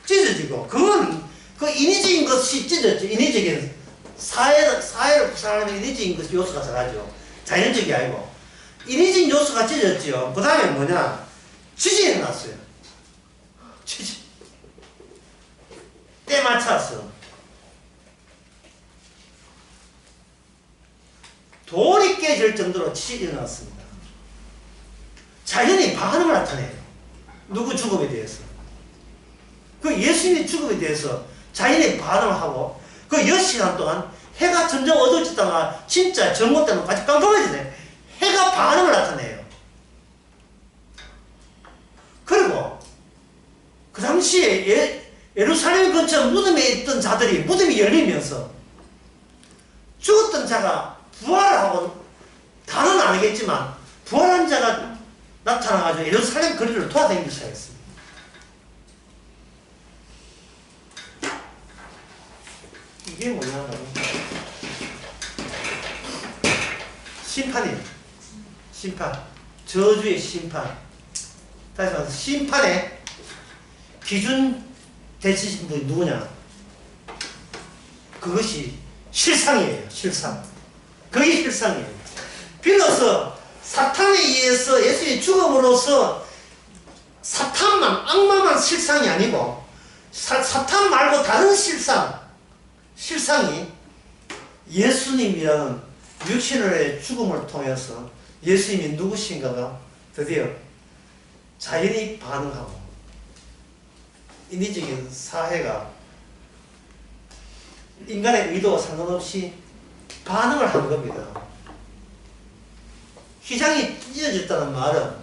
찢어지고 그건 그 인위적인 것이 찢어졌죠. 인위적인 사회를 구성하는 인위적인 것이 요소가 들어가죠. 자연적이 아니고 인위적인 요소가 찢어졌죠. 그 다음에 뭐냐? 지진이 났어요. 지진. 때 맞춰서 돌이 깨질 정도로 지진이 일어났습니다. 자연이 반응을 나타내요. 누구 죽음에 대해서. 그 예수님의 죽음에 대해서 자연이 반응을 하고 그 10시간 동안 해가 점점 어두워지다가 진짜 정오 때는 아주 깜깜해지네. 해가 반응을 나타내요. 그리고 그 당시에 예루살렘 근처 무덤에 있던 자들이 무덤이 열리면서 죽었던 자가 부활하고 다는 아니겠지만 부활한 자가 나타나가지고 예루살렘 거리를 돌아다니기 시작했습니다. 이게 뭐냐? 심판이에요. 심판. 저주의 심판. 다시 말해서 심판의 기준 되시신 분이 누구냐? 그것이 실상이에요. 실상. 그게 실상이에요. 비로소 사탄에 의해서 예수의 죽음으로써 사탄만, 악마만 실상이 아니고 사탄 말고 다른 실상이 예수님이라는 육신의 죽음을 통해서 예수님이 누구신가가 드디어 자연이 반응하고 인위적인 사회가 인간의 의도와 상관없이 반응을 한 겁니다. 휘장이 찢어졌다는 말은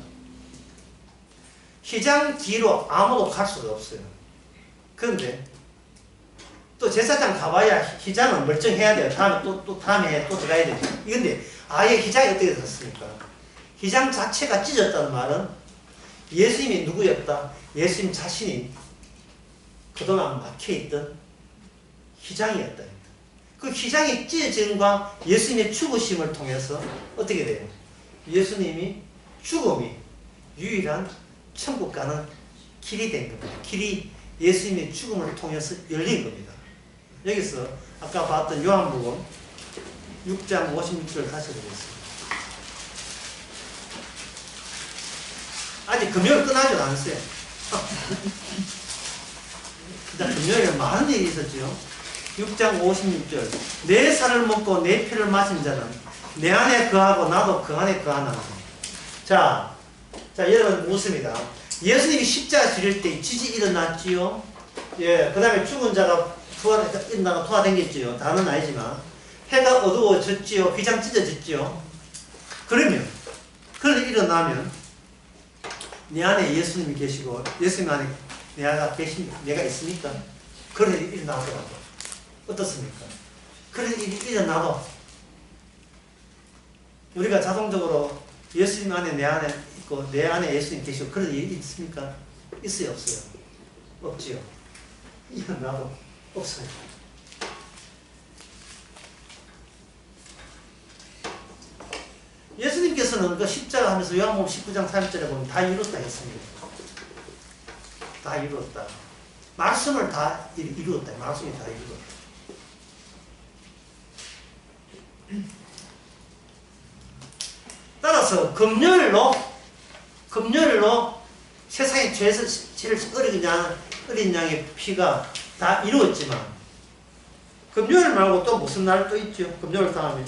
휘장 뒤로 아무도 갈 수가 없어요. 그런데 또 제사장 가봐야 휘장은 멀쩡해야 돼요. 다음에 또 들어가야 되죠. 그런데 아예 휘장이 어떻게 됐습니까? 휘장 자체가 찢어졌다는 말은 예수님이 누구였다? 예수님 자신이 그동안 막혀있던 휘장이었다. 그 휘장이 찢어짐과 예수님의 죽으심을 통해서 어떻게 돼요? 예수님이 죽음이 유일한 천국 가는 길이 된 겁니다. 길이 예수님의 죽음을 통해서 열린 겁니다. 여기서 아까 봤던 요한복음 6장 56절 다시 보겠습니다. 아직 금요일 끝나지 않았어요. 진짜 금요일에 많은 일이 있었죠. 6장 56절 내 살을 먹고 내 피를 마신 자는 내 안에 거하고 나도 그 안에 거하나. 자 여러분 묻습니다. 예수님이 십자가 지릴 때 지진이 일어났지요. 예, 그 다음에 죽은 자가 일어나가 도와댕겼지요. 다는 아니지만 해가 어두워졌지요. 휘장 찢어졌지요. 그러면 그걸 일어나면 내 안에 예수님이 계시고 예수님 안에 내가 있습니까? 그런 일이 일어나더라도 어떻습니까? 그런 일이 일어나도 우리가 자동적으로 예수님 안에 내 안에 있고 내 안에 예수님 계시고 그런 일이 있습니까? 있어요, 없어요? 없지요. 일어나도 없어요. 예수님께서는 그 십자가 하면서 요한복음 19장 3절에 보면 다 이뤘다 했습니다. 다 이루었다. 말씀을 다 이루었다. 말씀이 다 이루었다. 따라서 금요일로 세상에 죄에서 제일 어린 양의 피가 다 이루었지만 금요일 말고 또 무슨 날 또 있죠? 금요일 다음에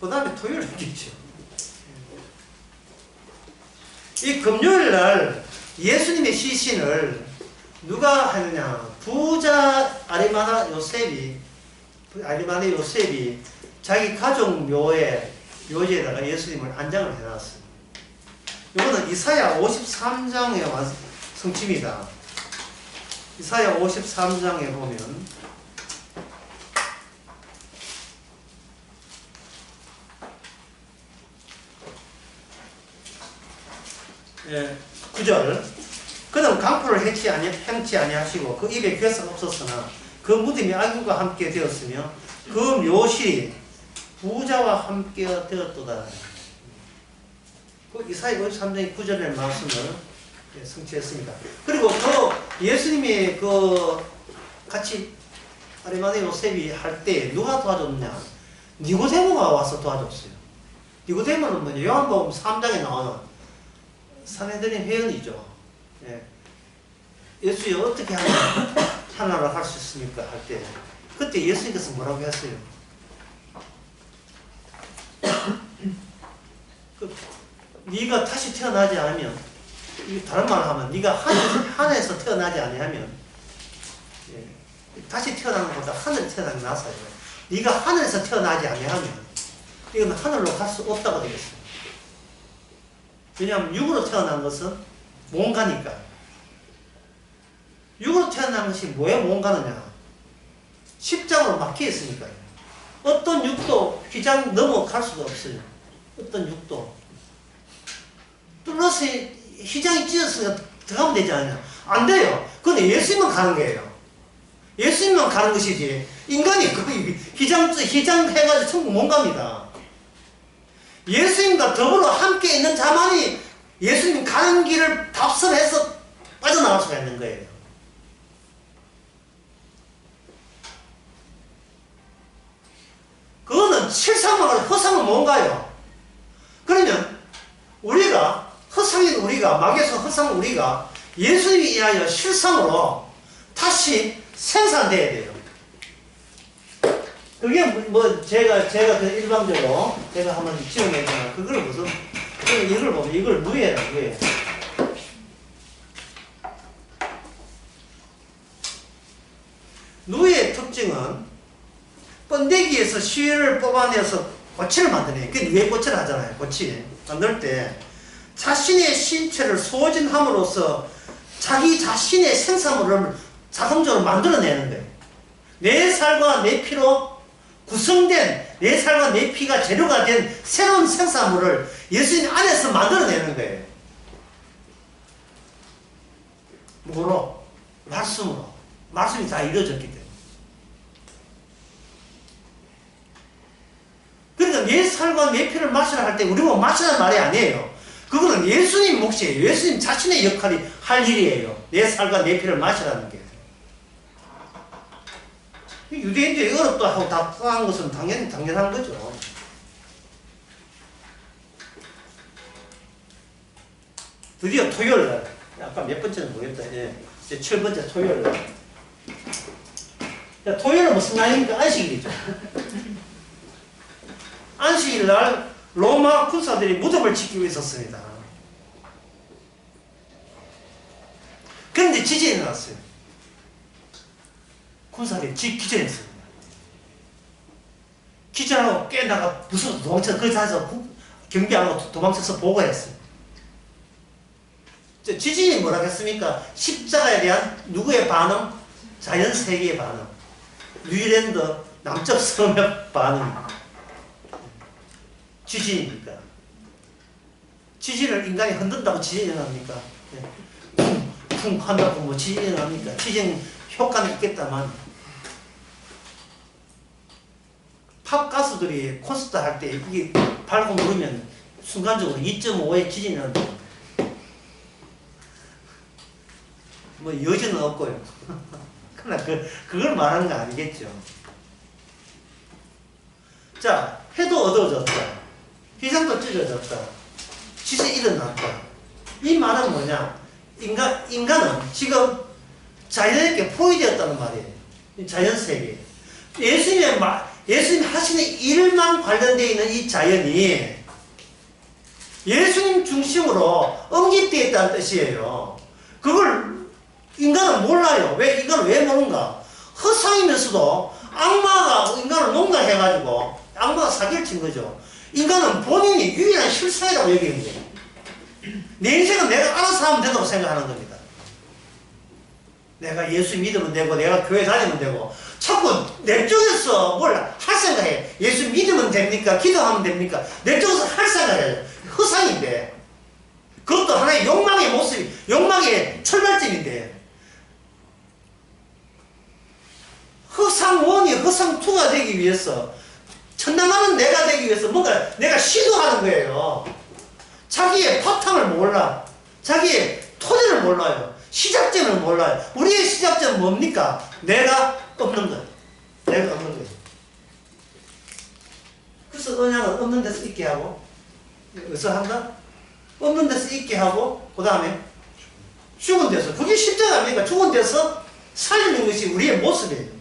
그 다음에 토요일이 있겠죠. 이 금요일 날 예수님의 시신을 누가 하느냐? 부자 아리마다 요셉이 자기 가족 묘지에다가 예수님을 안장을 해놨어요. 이거는 이사야 53장의 성취입니다. 이사야 53장에 보면 예, 9절 그는 강포를 행치 아니하시고 그 입에 괴사가 없었으나 그 무덤이 악인과 함께 되었으며 그 묘실이 부자와 함께 되었도다. 그 이사야 53장의 9절의 말씀을 성취했습니다. 그리고 그 예수님이 그 같이 아리마대 요셉이 할 때 누가 도와줬냐? 니고데모가 와서 도와줬어요. 니고데모는 뭐냐? 요한복음 3장에 나오는 산헤드린 회원이죠. 예. 예수님 어떻게 하나를 할 수 있습니까? 할 때 그때 예수님께서 뭐라고 했어요? 네가 다시 태어나지 않으면, 다른 말을 하면 네가 하늘에서 태어나지 아니하면, 예, 다시 태어나는 것보다 하늘에 태어나는 게 낫어요. 네가 하늘에서 태어나지 아니하면 이건 하늘로 갈 수 없다고 되겠어요. 왜냐하면 육으로 태어난 것은 못 가니까. 육으로 태어난 것이 뭐에 못 가느냐? 십장으로 막혀 있으니까요. 어떤 육도 휘장 넘어갈 수가 없어요. 어떤 육도. 뚫어서 휘장이 찢어서 들어가면 되지 않느냐? 안 돼요. 그건 예수님만 가는 거예요. 예수님만 가는 것이지. 인간이 그 휘장 해가지고 천국 못 갑니다. 예수님과 더불어 함께 있는 자만이 예수님 가는 길을 답습해서 빠져나갈 수가 있는 거예요. 그거는 실상으로 허상은 뭔가요? 그러면 우리가 허상인 우리가 마귀에서 허상 우리가 예수님에 의하여 실상으로 다시 생산돼야 돼요. 그게 제가 그 일방적으로 제가 한번 지어내잖아. 그걸 무슨 이걸 보면 이걸 누에라 누에. 누에의 특징은 번데기에서 실을 뽑아내서 고치를 만드네. 그게 누에 고치를 하잖아요. 고치 만들 때 자신의 신체를 소진함으로써 자기 자신의 생산물을 자동적으로 만들어내는 거예요. 내 살과 내 피로 구성된 내 살과 내 피가 재료가 된 새로운 생산물을 예수님 안에서 만들어내는 거예요. 뭐로? 말씀으로. 말씀이 다 이루어졌기 때문에. 그러니까 내 살과 내 피를 마시라 할 때 우리 보고 마시라는 말이 아니에요. 그거는 예수님 몫이에요. 예수님 자신의 역할이 할 일이에요. 내 살과 내 피를 마시라는 게. 유대인들이 어렵다 하고 답답한 것은 당연한 거죠. 드디어 토요일 날, 아까 몇 번째는 모르겠다. 예. 이제 7번째 토요일 날. 토요일은 무슨 날입니까? 안식일이죠. 안식일 날 로마 군사들이 무덤을 지키고 있었습니다. 그런데 지진이 났어요. 군사들이 기절했습니다. 기절하고 깨다가 무서워서 도망쳐 그 자리에서 경비 안 하고 도망쳐서 보고했어요. 지진이 뭐라 했습니까? 십자가에 대한 누구의 반응? 자연 세계의 반응. 뉴질랜드 남쪽 섬의 반응. 지진입니까? 지진을 인간이 흔든다고 지진이 일어납니까? 쿵쿵 한다고 뭐 지진이 일어납니까? 지진 효과는 있겠다만 팝 가수들이 콘서트 할 때 이게 밟고 누르면 순간적으로 2.5의 지진이 일어난다. 뭐 여지는 없고요. 그러나 그걸 말하는 거 아니겠죠. 자, 해도 어두워졌다. 기상도 찢어졌다. 지진이 일어났다. 이 말은 뭐냐? 인간은 지금 자연에게 포위되었다는 말이에요. 자연세계. 예수님 하시는 일만 관련되어 있는 이 자연이 예수님 중심으로 응집되어 있다는 뜻이에요. 그걸 인간은 몰라요. 인간은 왜 모르는가? 허상이면서도 악마가 인간을 농락해가지고 악마가 사기를 친 거죠. 인간은 본인이 유일한 실상이라고 여기는 거예요. 내 인생은 내가 알아서 하면 된다고 생각하는 겁니다. 내가 예수 믿으면 되고 내가 교회 다니면 되고 자꾸 내 쪽에서 뭘 할 생각해. 예수 믿으면 됩니까? 기도하면 됩니까? 내 쪽에서 할 생각해요. 허상인데 그것도 하나의 욕망의 모습, 욕망의 출발점인데 허상1이 허상2가 되기 위해서 천당하는 내가 되기 위해서 뭔가 내가 시도하는 거예요. 자기의 바탕을 몰라. 자기의 토대를 몰라요. 시작점을 몰라요. 우리의 시작점은 뭡니까? 내가 없는 것. 내가 없는 것. 그래서 언약은 없는 데서 있게 하고 의사한가? 없는 데서 있게 하고 그 다음에 죽은 데서 그게 십자가 아닙니까? 죽은 데서 살리는 것이 우리의 모습이에요.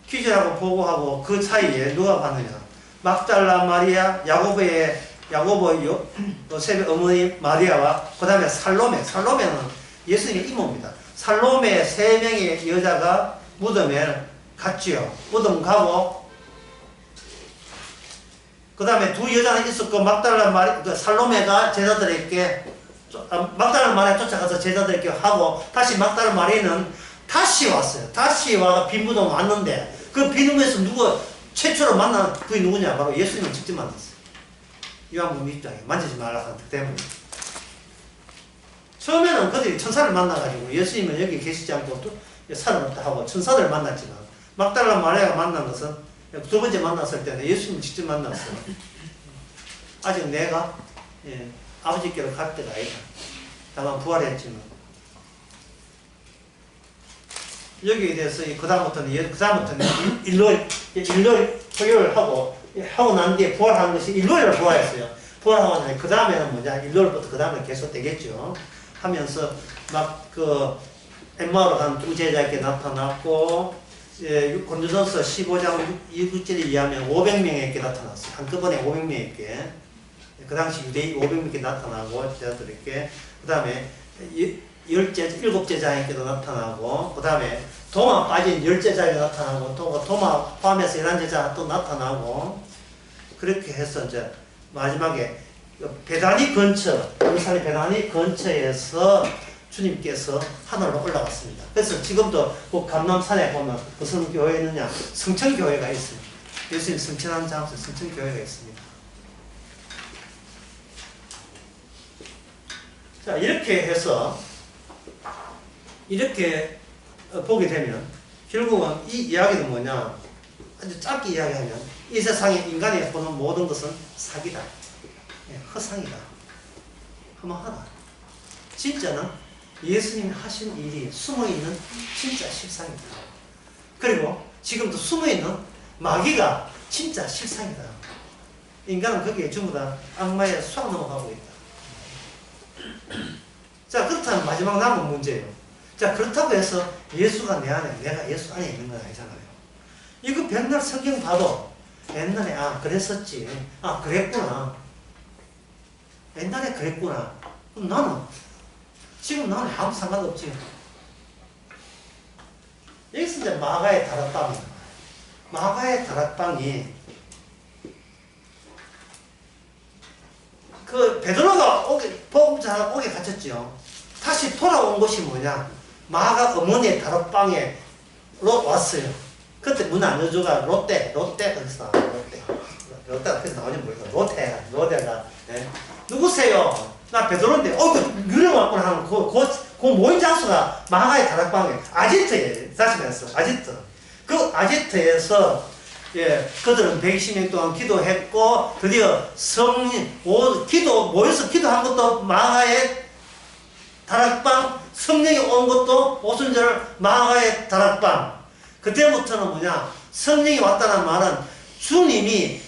기절하고 보고하고 그 사이에 누가 봤느냐? 막달라 마리아, 야고보 요셉의 어머니 마리아와 그 다음에 살로메는 예수님의 이모입니다. 살로메 3명의 여자가 무덤에 갔지요. 무덤 가고 그 다음에 2 여자는 있었고 막달라 마리아, 살로메가 제자들에게 막달라 마리아 쫓아가서 제자들에게 하고 다시 막달라 마리아는 다시 왔어요. 다시 와서 빈 무덤 왔는데 그 빈 무덤에서 누구 최초로 만난 그게 누구냐? 바로 예수님을 직접 만났어요. 요한복음 6장에 만지지 말라 하는 뜻 때문에. 처음에는 그들이 천사를 만나가지고 예수님은 여기 계시지 않고 또 사람 없다 하고 천사들을 만났지만 막달라 마리아가 만난 것은 2번째 만났을 때는 예수님을 직접 만났어요. 아직 내가 아버지께로 갈 때가 아니다. 다만 부활했지만 여기에 대해서 그 다음부터는 일요일 토요일 하고 난 뒤에 부활하는 것이 일요일을 부활했어요. 부활하고 나니 그 다음에는 뭐냐? 일요일부터 그 다음에 계속 되겠죠. 하면서 막 엠마오로 간 2 제자에게 나타났고 고린도전서 15장 6절에 의하면 500명에게 나타났어요. 한꺼번에 500명에게. 그 당시 유대인 500명에게 나타나고 제자들에게 그 다음에 7제자에게도 나타나고 그 다음에 도마 빠진 10제자에게 나타나고 또 도마 포함해서 11제자 또 나타나고 그렇게 해서 이제 마지막에 베다니 근처 예루살렘 베다니 근처에서 주님께서 하늘로 올라갔습니다. 그래서 지금도 그 감람산에 보면 무슨 교회가 있느냐? 성천교회가 있습니다. 예수님 성천한 장소 성천교회가 있습니다. 자, 이렇게 해서 이렇게 보게 되면 결국은 이 이야기는 뭐냐? 아주 짧게 이야기하면 이 세상에 인간이 보는 모든 것은 사기다. 허상이다. 허망하다. 진짜는 예수님이 하신 일이 숨어있는 진짜 실상이다. 그리고 지금도 숨어있는 마귀가 진짜 실상이다. 인간은 거기에 전부 다 악마에 쏙 넘어가고 있다. 자, 그렇다면 마지막 남은 문제예요. 자, 그렇다고 해서 예수가 내 안에, 내가 예수 안에 있는 건 아니잖아요. 이거 백날 성경 봐도 옛날에 그랬었지. 그랬구나. 옛날에 그랬구나. 그럼 지금 나는 아무 상관없지. 여기서 이제 마가의 다락방입니다. 마가의 다락방이 그 베드로가 복음 전하고 옥에 갇혔죠. 다시 돌아온 곳이 뭐냐? 마가 어머니의 다락방에 왔어요. 그때 문 안 열어줘가 롯데가 어디서 롯데가 어디서 나오는지 모르겠어. 롯데가 네. 누구세요? 나 베드로인데 유령 왔구나 하는 그 모임 장소가 마가의 다락방에 아지트에 다시면서 아지트. 그 아지트에서 예, 그들은 120년 동안 기도했고 드디어 모여서 기도한 것도 마가의 다락방, 성령이 온 것도 오순절 마가의 다락방. 그때부터는 뭐냐? 성령이 왔다는 말은 주님이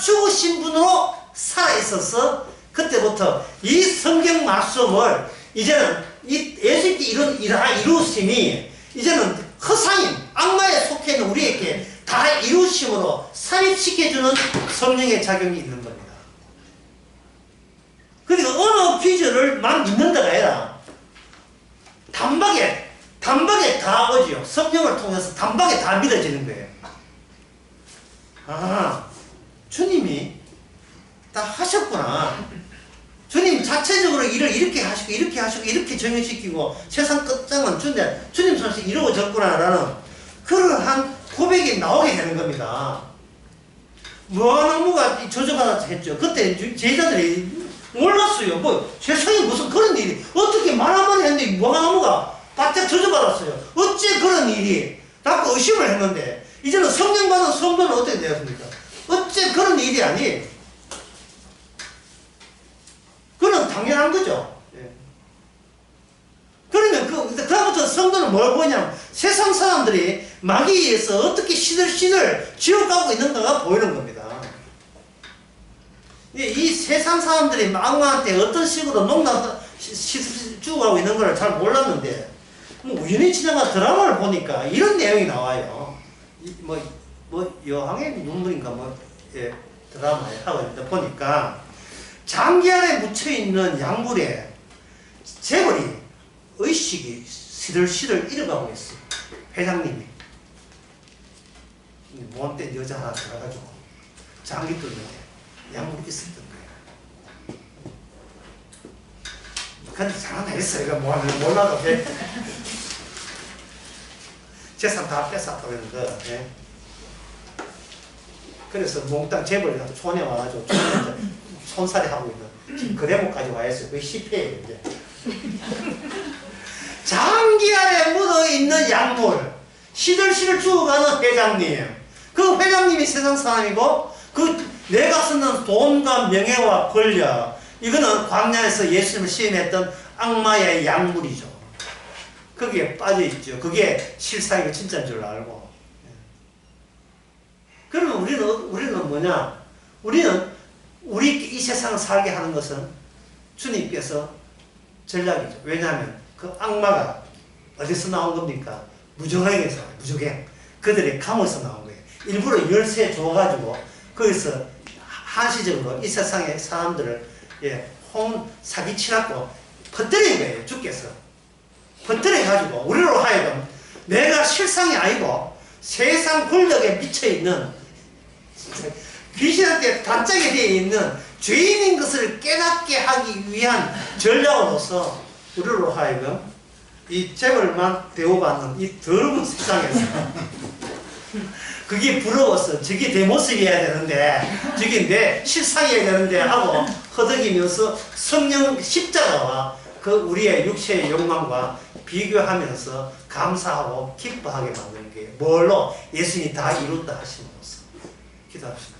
죽으신 분으로 살아있어서 그때부터 이 성경 말씀을 이제는 이 예수님께 이루심이 이제는 허상인 악마에 속해 있는 우리에게 다 이루심으로 삽입시켜주는 성령의 작용이 있는 겁니다. 그러니까 어느 귀절을만 믿는다가 아니라 단박에 다 오지요. 성령을 통해서 단박에 다 믿어지는 거예요. 아, 주님이 다 하셨구나. 주님 자체적으로 일을 이렇게 하시고 이렇게 정해시키고 세상 끝장은 주님 손에서 이루어졌구나라는 그러한 고백이 나오게 되는 겁니다. 무화과나무가 저주받았다 했죠. 그때 제자들이 몰랐어요. 뭐 세상에 무슨 그런 일이 어떻게 말하면 했는데 무화과나무가 바짝 저주받았어요. 어째 그런 일이 자꾸 의심을 했는데 이제는 성령 받은 성도는 어떻게 되었습니까? 어째 그런 일이 아니? 그건 당연한 거죠. 예. 그러면 그다음부터 성도는 뭘 보냐면 세상 사람들이 마귀에서 어떻게 시들시들 지어가고 있는가가 보이는 겁니다. 이 세상 사람들이 악마한테 어떤 식으로 농락해서 죽어가고 있는 걸 잘 몰랐는데 뭐 우연히 지나가 드라마를 보니까 이런 내용이 나와요. 여왕의 눈물인가 예, 드라마에 하고 있는데 보니까 장기 안에 묻혀있는 약물에 재벌이 의식이 시들시들 잃어가고 있어요. 회장님이 못된 여자 하나 들어가가지고 장기 뚫는데 약물이 있었던 거예요. 근데 장난 했어요. 이거 몰라도 돼. 재산 다 뺏었다고 그러는 거. 예. 그래서 몽땅 재벌이 가서 촌에 와가지고 손살이 하고 있는 그 대목까지 와 있어요. 그게 10회예요, 이제. 장기 안에 묻어있는 약물, 시들시들 죽어가는 회장님. 그 회장님이 세상 사람이고, 내가 쓰는 돈과 명예와 권력, 이거는 광야에서 예수님을 시험했던 악마의 약물이죠. 거기에 빠져있죠. 그게 실상이고 진짜인 줄 알고. 그러면 우리는 뭐냐? 우리 이 세상을 살게 하는 것은 주님께서 전략이죠. 왜냐하면 그 악마가 어디서 나온 겁니까? 무적행에서 무적행. 그들의 감에서 나온 거예요. 일부러 열쇠 줘가지고 거기서 한시적으로 이 세상의 사람들을 사기치라고 퍼뜨린 거예요. 주께서. 퍼뜨려가지고 우리로 하여금 내가 실상이 아니고 세상 권력에 미쳐있는 귀신한테 단짝이 되어 있는 죄인인 것을 깨닫게 하기 위한 전략으로서 우리로 하여금 이 재벌만 대우받는 이 더러운 세상에서 그게 부러워서 저게 내 모습이어야 되는데 저게 내 실상이어야 되는데 하고 허덕이면서 성령 십자가와 그 우리의 육체의 욕망과 비교하면서 감사하고 기뻐하게 만드는 게 뭘로? 예수님이 다 이뤘다 하심으로써. 기도합시다.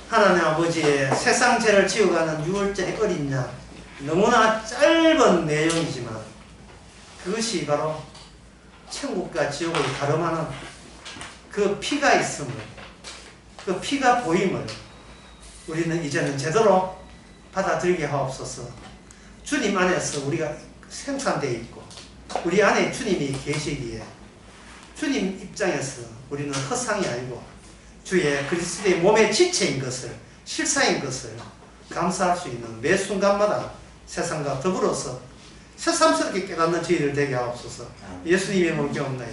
하나님 아버지, 세상 죄를 지어가는 6월절의 어린 양, 너무나 짧은 내용이지만 그것이 바로 천국과 지옥을 가름하는 그 피가 있음을, 그 피가 보임을 우리는 이제는 제대로 받아들이게 하옵소서. 주님 안에서 우리가 생산되어 있고 우리 안에 주님이 계시기에 주님 입장에서 우리는 허상이 아니고 주의 그리스도의 몸의 지체인 것을, 실상인 것을 감사할 수 있는 매 순간마다 세상과 더불어서 새삼스럽게 깨닫는 저희들 되게 하옵소서. 예수님의 이름으로 기도합니다.